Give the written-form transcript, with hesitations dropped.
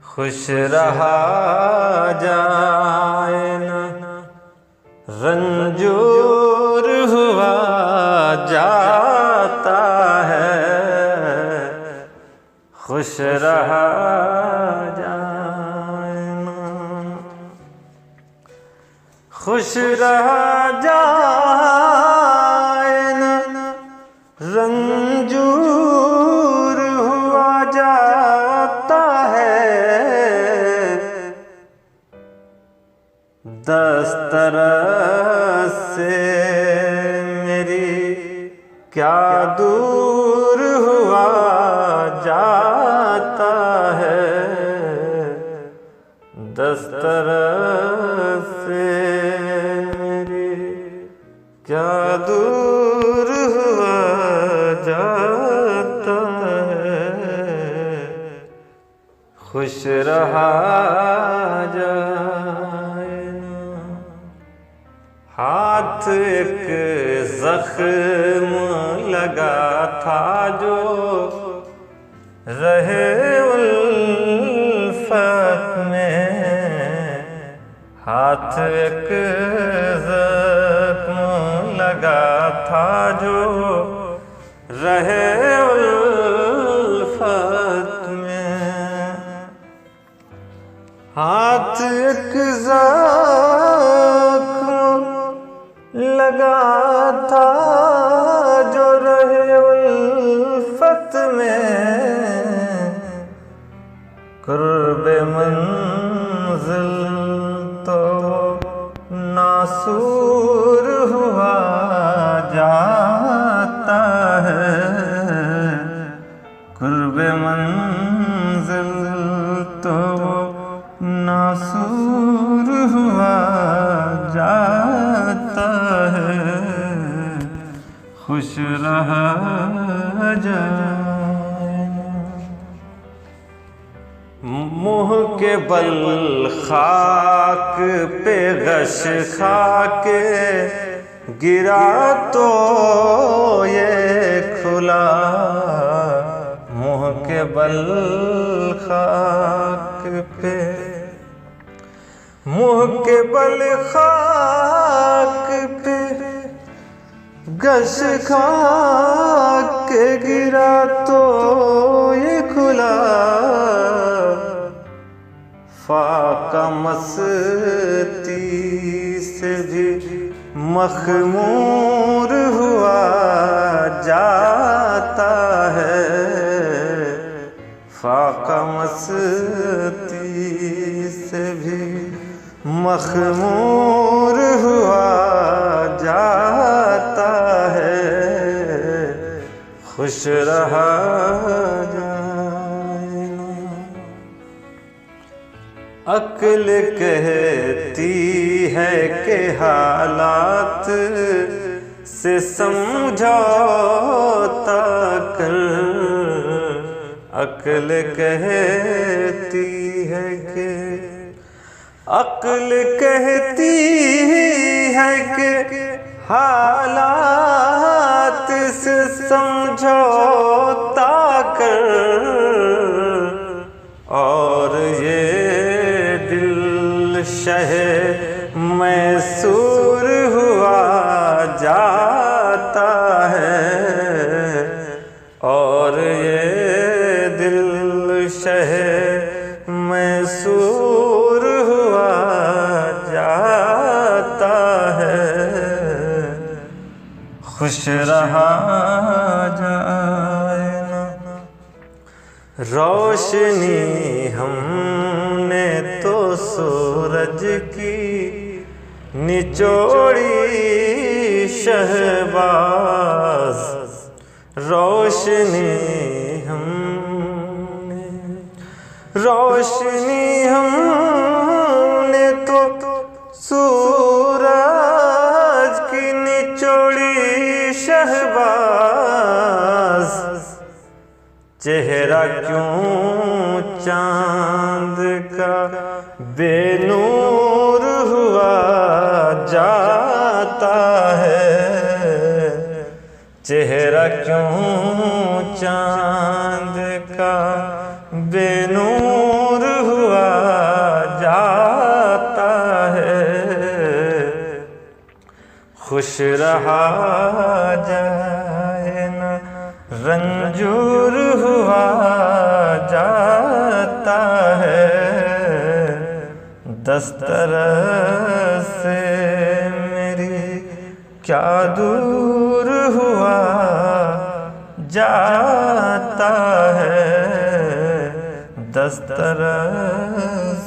खुश रहा जाए न रंजूर हुआ जाता है, खुश रहा जाए न, खुश रहा जाए न रंजूर हुआ जाता है, दस्तरस से मेरी क्या दूर हुआ जाता है, दस्तरस से मेरी क्या दूर हुआ जाता है, खुश रहा जाए न। हाथ एक जख्म लगा था जो रहे उल्फत में, हाथ एक जख्म लगा था जो रहे उल्फत में, हाथ एक जख्म लगा था जो रहे उल्फत में, कुर्बे मंजिल तो नासूर हुआ जाता है, कुर्बे मंजिल तो नासूर हुआ जाता है, खुश रहा जाए। मुँह के बल खाक पे गश खाके गिरा तो ये खुला, मुँह के बल खाक पे, मुँह के बल खाक पे गश खाके गिरा तो ये खुला, फाका मस्ती से भी मखमूर हुआ जाता है, फाका मस्ती से भी मखमूर हुआ जाता है, खुश रहा जाए न। अक्ल कहती है कि हालात से समझौता कर, अक्ल कहती है कि, अक्ल कहती है कि हालात से समझौता कर, और ये दिल शह मैसूर हुआ जाता है, और ये दिल शह मैसूर हुआ जाता है, खुश रहा जाए न। रोशनी हमने तो सूरज की निचोड़ी शहबाज, रोशनी हमने, रोशनी हमने तो सूरज की शहबाज, चेहरा क्यों चांद का बेनूर हुआ जाता है। चेहरा क्यों चांद का बेनूर हुआ जाता है। खुश रहा जाए न रंजूर हुआ जाता है। दस्तरस से मेरी क्या दूर हुआ जाता है। दस्तरस